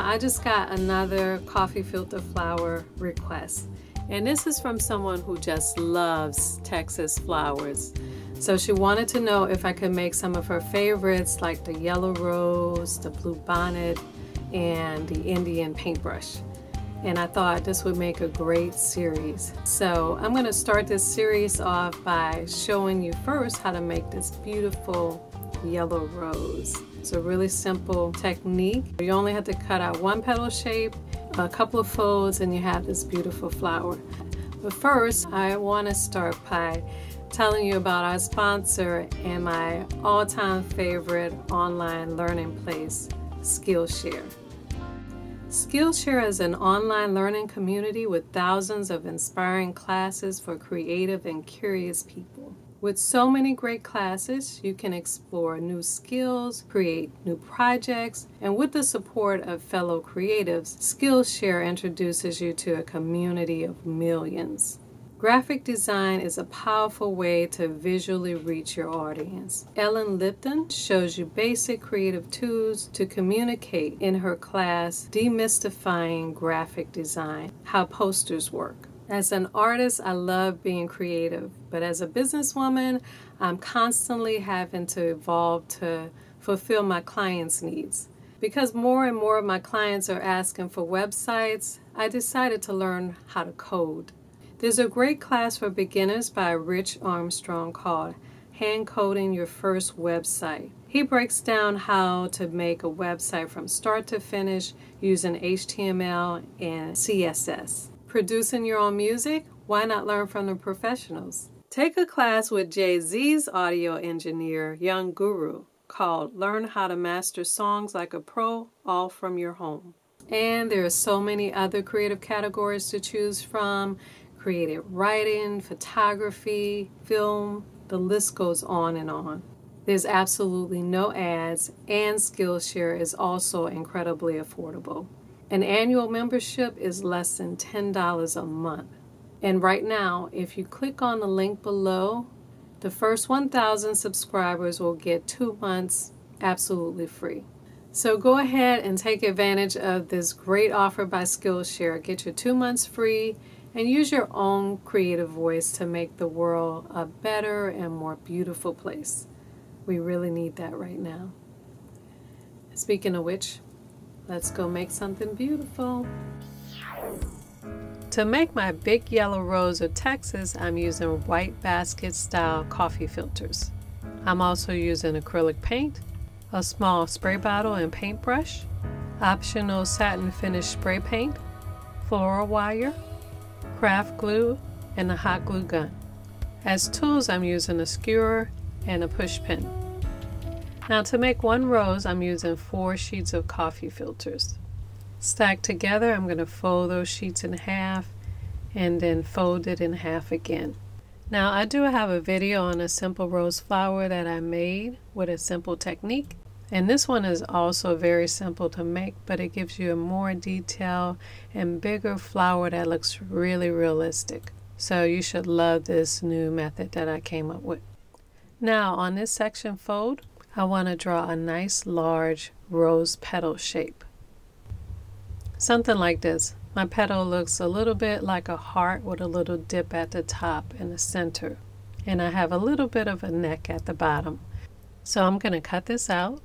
Now I just got another coffee filter flower request, and this is from someone who just loves Texas flowers. So she wanted to know if I could make some of her favorites like the yellow rose, the blue bonnet, and the Indian paintbrush. And I thought this would make a great series. So I'm going to start this series off by showing you first how to make this beautiful yellow rose. It's a really simple technique. You only have to cut out one petal shape, a couple of folds, and you have this beautiful flower. But first, I want to start by telling you about our sponsor and my all-time favorite online learning place, Skillshare. Skillshare is an online learning community with thousands of inspiring classes for creative and curious people. With so many great classes, you can explore new skills, create new projects, and with the support of fellow creatives, Skillshare introduces you to a community of millions. Graphic design is a powerful way to visually reach your audience. Ellen Lipton shows you basic creative tools to communicate in her class, Demystifying Graphic Design, How Posters Work. As an artist, I love being creative, but as a businesswoman, I'm constantly having to evolve to fulfill my clients' needs. Because more and more of my clients are asking for websites, I decided to learn how to code. There's a great class for beginners by Rich Armstrong called Hand Coding Your First Website. He breaks down how to make a website from start to finish using HTML and CSS. Producing your own music? Why not learn from the professionals? Take a class with Jay-Z's audio engineer, Young Guru, called Learn How to Master Songs Like a Pro, all from your home. And there are so many other creative categories to choose from: creative writing, photography, film, the list goes on and on. There's absolutely no ads, and Skillshare is also incredibly affordable. An annual membership is less than $10 a month. And right now, if you click on the link below, the first 1,000 subscribers will get 2 months absolutely free. So go ahead and take advantage of this great offer by Skillshare. Get your 2 months free and use your own creative voice to make the world a better and more beautiful place. We really need that right now. Speaking of which, let's go make something beautiful. To make my big yellow rose of Texas, I'm using white basket style coffee filters. I'm also using acrylic paint, a small spray bottle and paintbrush, optional satin finish spray paint, floral wire, craft glue, and a hot glue gun. As tools, I'm using a skewer and a push pin. Now to make one rose, I'm using 4 sheets of coffee filters. Stacked together, I'm going to fold those sheets in half and then fold it in half again. Now I do have a video on a simple rose flower that I made with a simple technique. And this one is also very simple to make, but it gives you a more detailed and bigger flower that looks really realistic. So you should love this new method that I came up with. Now on this section fold, I want to draw a nice large rose petal shape. Something like this. My petal looks a little bit like a heart with a little dip at the top and the center. And I have a little bit of a neck at the bottom. So I'm going to cut this out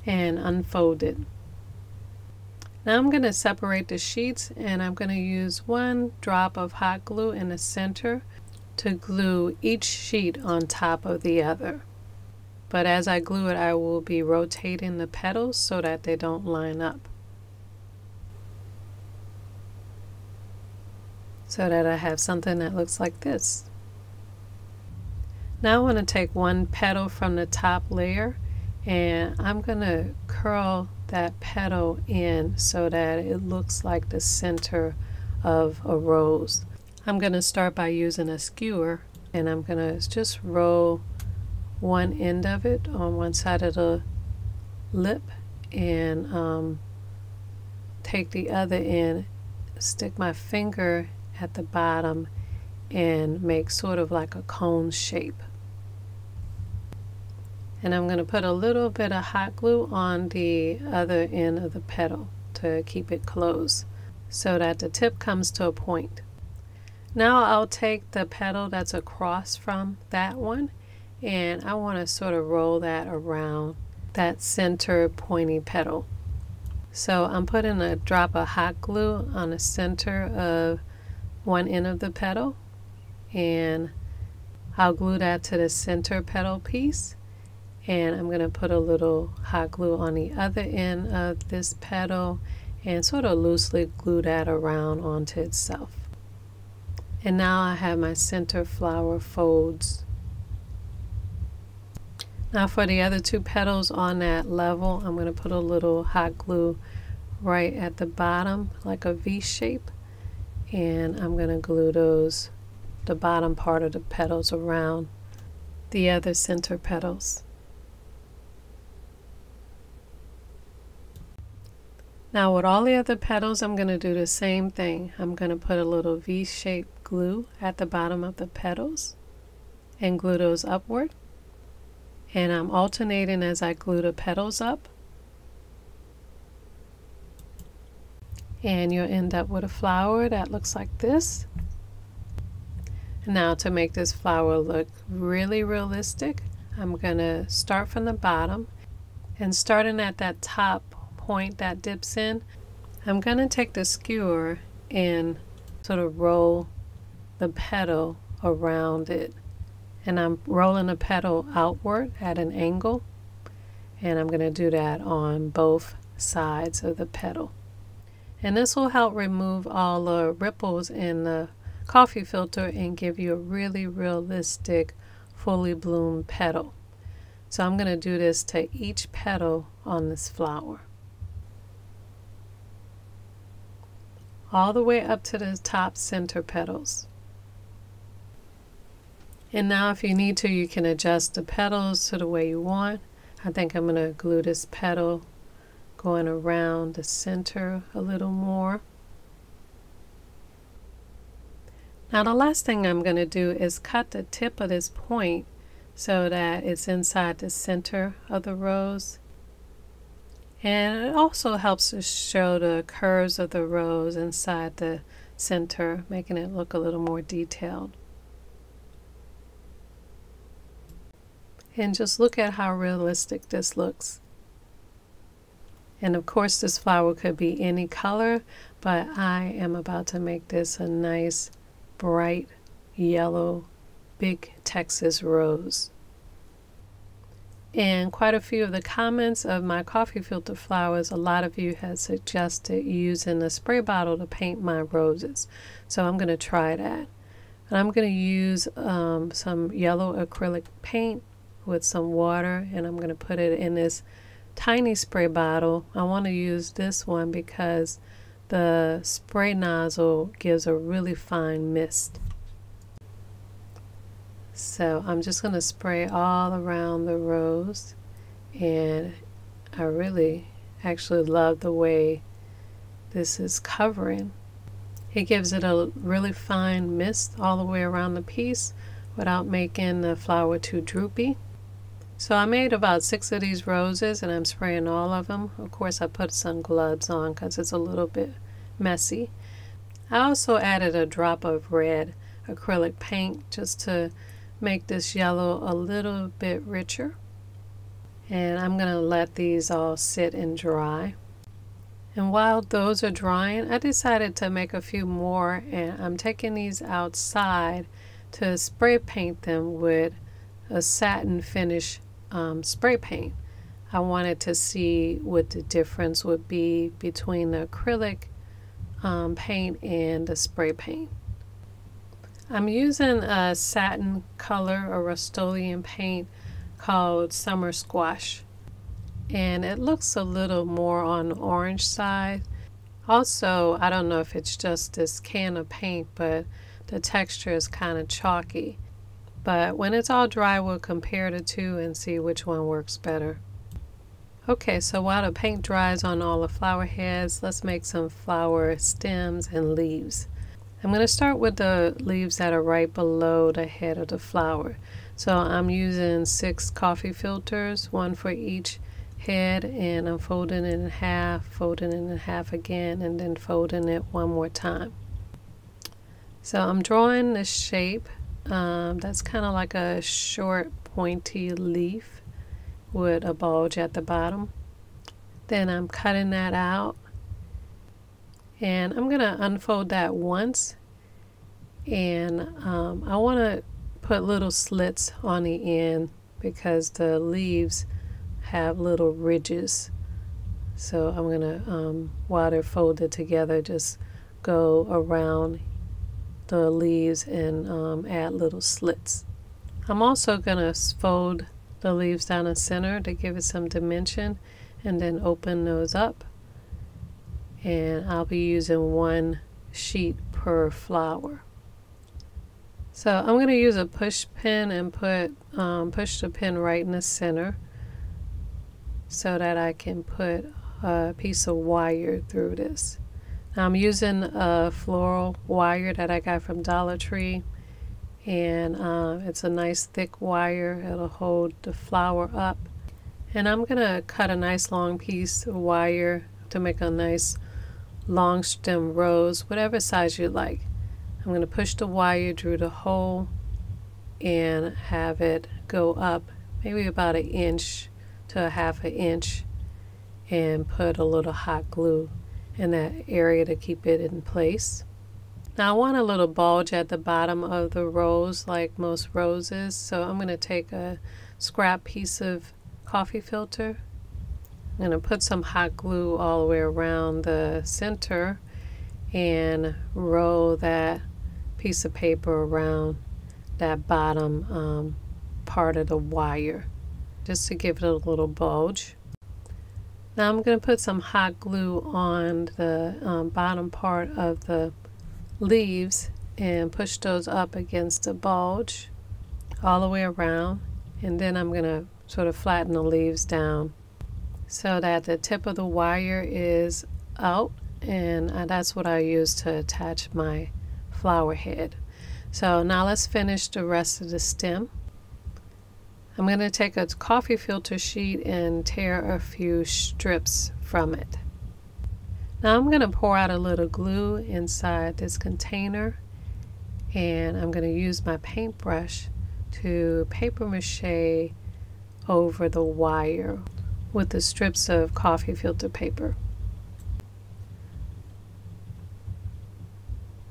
and unfold it. Now I'm going to separate the sheets, and I'm going to use 1 drop of hot glue in the center to glue each sheet on top of the other. But as I glue it, I will be rotating the petals so that they don't line up, so that I have something that looks like this. Now I want to take 1 petal from the top layer, and I'm going to curl that petal in so that it looks like the center of a rose. I'm going to start by using a skewer, and I'm going to just roll one end of it on one side of the lip and take the other end, stick my finger at the bottom and make sort of like a cone shape. And I'm going to put a little bit of hot glue on the other end of the petal to keep it closed so that the tip comes to a point. Now I'll take the petal that's across from that one, and I want to sort of roll that around that center pointy petal. So I'm putting a drop of hot glue on the center of one end of the petal, and I'll glue that to the center petal piece, and I'm going to put a little hot glue on the other end of this petal and sort of loosely glue that around onto itself. And now I have my center flower folds. Now for the other two petals on that level, I'm going to put a little hot glue right at the bottom like a V shape, and I'm going to glue the bottom part of the petals around the other center petals. Now with all the other petals, I'm going to do the same thing. I'm going to put a little V-shaped glue at the bottom of the petals and glue those upward. And I'm alternating as I glue the petals up. And you'll end up with a flower that looks like this. Now to make this flower look really realistic, I'm going to start from the bottom, and starting at that top point that dips in, I'm going to take the skewer and sort of roll the petal around it, and I'm rolling the petal outward at an angle, and I'm going to do that on both sides of the petal. And this will help remove all the ripples in the coffee filter and give you a really realistic fully bloomed petal. So I'm going to do this to each petal on this flower, all the way up to the top center petals. And now if you need to, you can adjust the petals to the way you want. I think I'm going to glue this petal going around the center a little more. Now the last thing I'm going to do is cut the tip of this point so that it's inside the center of the rose. And it also helps to show the curves of the rose inside the center, making it look a little more detailed. And just look at how realistic this looks. And of course this flower could be any color, but I am about to make this a nice bright yellow big Texas rose. And quite a few of the comments of my coffee filter flowers, a lot of you had suggested using a spray bottle to paint my roses. So I'm going to try that. And I'm going to use some yellow acrylic paint with some water, and I'm going to put it in this tiny spray bottle. I want to use this one because the spray nozzle gives a really fine mist. So I'm just going to spray all around the rose, and I really actually love the way this is covering. It gives it a really fine mist all the way around the piece without making the flower too droopy. So I made about 6 of these roses, and I'm spraying all of them. Of course I put some gloves on because it's a little bit messy. I also added a drop of red acrylic paint just to make this yellow a little bit richer. And I'm going to let these all sit and dry. And while those are drying, I decided to make a few more, and I'm taking these outside to spray paint them with a satin finish spray paint. I wanted to see what the difference would be between the acrylic paint and the spray paint. I'm using a satin color, a Rust-Oleum paint called Summer Squash, and it looks a little more on the orange side. Also, I don't know if it's just this can of paint, but the texture is kind of chalky. But when it's all dry, we'll compare the two and see which one works better. Okay, so while the paint dries on all the flower heads, let's make some flower stems and leaves. I'm going to start with the leaves that are right below the head of the flower. So I'm using 6 coffee filters, one for each head, and I'm folding it in half, folding it in half again, and then folding it one more time. So I'm drawing this shape that's kind of like a short pointy leaf with a bulge at the bottom. Then I'm cutting that out, and I'm gonna unfold that once, and I want to put little slits on the end because the leaves have little ridges. So I'm gonna while they're folded together, just go around the leaves and add little slits. I'm also gonna fold the leaves down the center to give it some dimension, and then open those up, and I'll be using 1 sheet per flower. So I'm going to use a push pin and push the pin right in the center so that I can put a piece of wire through this. Now I'm using a floral wire that I got from Dollar Tree, and it's a nice thick wire. It'll hold the flower up. And I'm going to cut a nice long piece of wire to make a nice long stem rose, whatever size you like. I'm going to push the wire through the hole and have it go up maybe about 1 inch to 1/2 inch, and put a little hot glue in that area to keep it in place. Now I want a little bulge at the bottom of the rose like most roses, so I'm going to take a scrap piece of coffee filter. I'm going to put some hot glue all the way around the center and roll that piece of paper around that bottom part of the wire just to give it a little bulge. Now I'm going to put some hot glue on the bottom part of the leaves and push those up against the bulge all the way around, and then I'm going to sort of flatten the leaves down so that the tip of the wire is out, and that's what I use to attach my flower head. So now let's finish the rest of the stem. I'm going to take a coffee filter sheet and tear a few strips from it. Now I'm going to pour out a little glue inside this container, and I'm going to use my paintbrush to paper mache over the wire with the strips of coffee filter paper.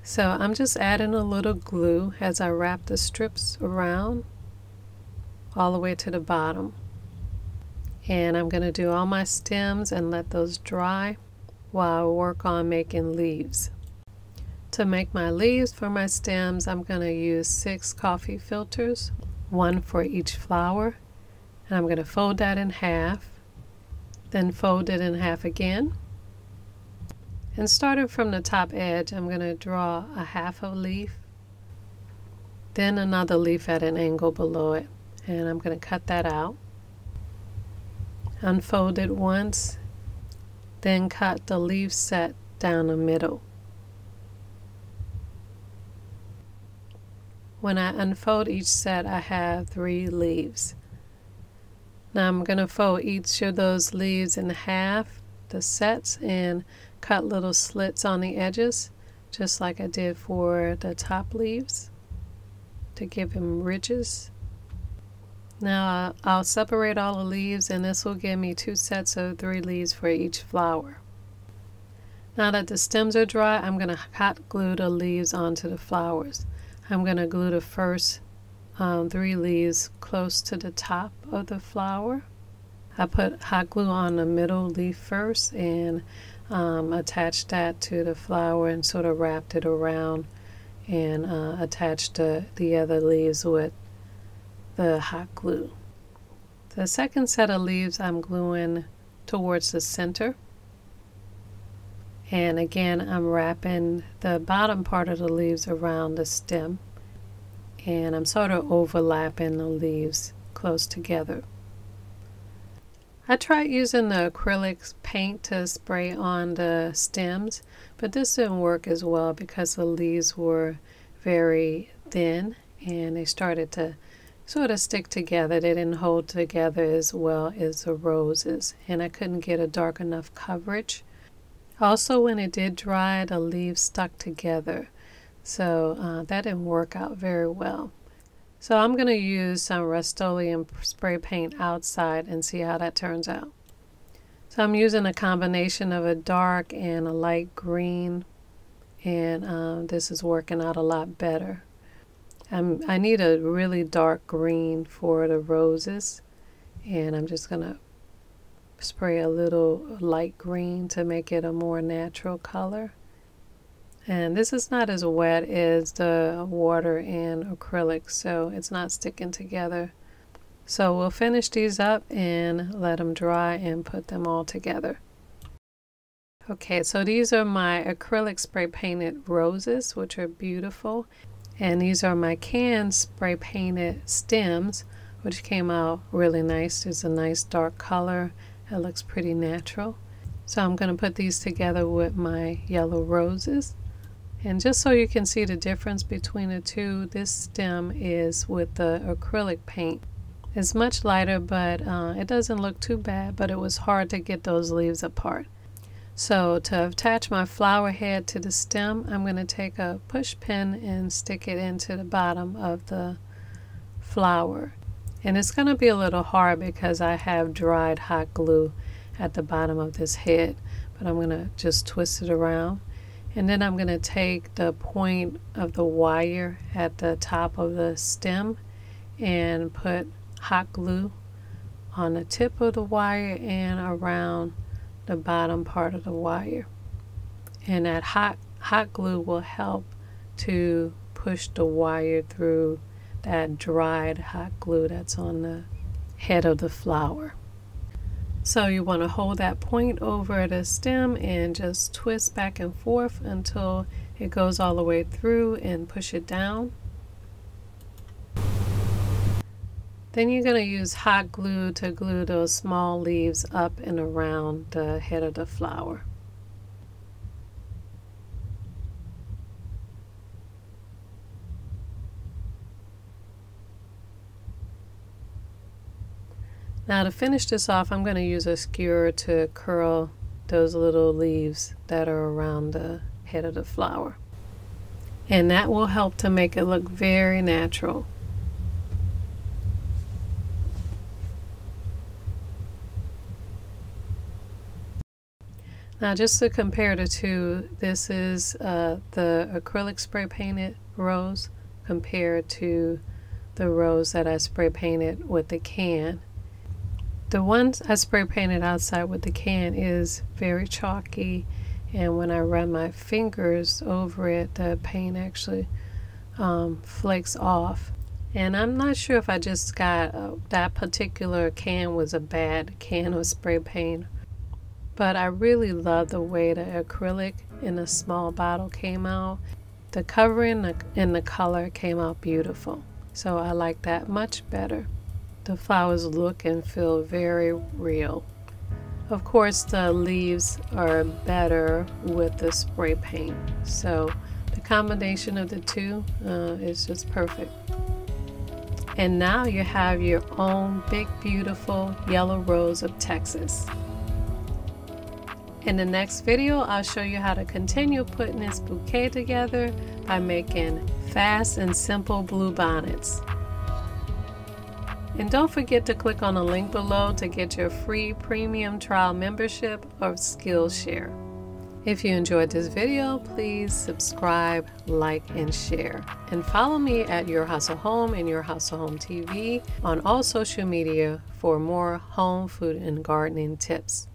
So I'm just adding a little glue as I wrap the strips around all the way to the bottom. And I'm going to do all my stems and let those dry while I work on making leaves. To make my leaves for my stems, I'm going to use 6 coffee filters, 1 for each flower. And I'm going to fold that in half, then fold it in half again. And starting from the top edge, I'm going to draw a 1/2 leaf, then another leaf at an angle below it, and I'm going to cut that out. Unfold it once, then cut the leaf set down the middle. When I unfold each set, I have 3 leaves. Now I'm going to fold each of those leaves in half, the sets, and cut little slits on the edges, just like I did for the top leaves, to give them ridges. Now I'll separate all the leaves, and this will give me 2 sets of 3 leaves for each flower. Now that the stems are dry, I'm going to hot glue the leaves onto the flowers. I'm going to glue the first 3 leaves close to the top of the flower. I put hot glue on the middle leaf first and attached that to the flower and sort of wrapped it around, and attached the other leaves with the hot glue. The second set of leaves I'm gluing towards the center, and again I'm wrapping the bottom part of the leaves around the stem, and I'm sort of overlapping the leaves close together. I tried using the acrylic paint to spray on the stems, but this didn't work as well because the leaves were very thin and they started to sort of stick together. They didn't hold together as well as the roses, and I couldn't get a dark enough coverage. Also, when it did dry, the leaves stuck together, so that didn't work out very well. So I'm going to use some Rust-Oleum spray paint outside and see how that turns out. So I'm using a combination of a dark and a light green, and this is working out a lot better. I need a really dark green for the roses, and I'm just going to spray a little light green to make it a more natural color. And this is not as wet as the water and acrylic, so it's not sticking together. So we'll finish these up and let them dry and put them all together. Okay, so these are my acrylic spray painted roses, which are beautiful. And these are my can spray painted stems, which came out really nice. There's a nice dark color. It looks pretty natural. So I'm going to put these together with my yellow roses. And just so you can see the difference between the two, this stem is with the acrylic paint. It's much lighter, but it doesn't look too bad, but it was hard to get those leaves apart. So to attach my flower head to the stem, I'm going to take a push pin and stick it into the bottom of the flower. And it's going to be a little hard because I have dried hot glue at the bottom of this head, but I'm going to just twist it around. And then I'm going to take the point of the wire at the top of the stem and put hot glue on the tip of the wire and around the bottom part of the wire. And that hot glue will help to push the wire through that dried hot glue that's on the head of the flower. So you want to hold that point over the stem and just twist back and forth until it goes all the way through and push it down. Then you're going to use hot glue to glue those small leaves up and around the head of the flower. Now to finish this off, I'm going to use a skewer to curl those little leaves that are around the head of the flower. And that will help to make it look very natural. Now just to compare the two, this is the acrylic spray painted rose compared to the rose that I spray painted with the can. The ones I spray painted outside with the can is very chalky, and when I run my fingers over it, the paint actually flakes off. And I'm not sure if I just got that particular can was a bad can of spray paint, but I really love the way the acrylic in a small bottle came out. The covering and the color came out beautiful, so I like that much better. The flowers look and feel very real. Of course, the leaves are better with the spray paint, so the combination of the two is just perfect. And now you have your own big, beautiful yellow rose of Texas. In the next video, I'll show you how to continue putting this bouquet together by making fast and simple blue bonnets. And don't forget to click on the link below to get your free premium trial membership of Skillshare. If you enjoyed this video, please subscribe, like, and share. And follow me at Your Hustle Home and Your Hustle Home TV on all social media for more home, food, and gardening tips.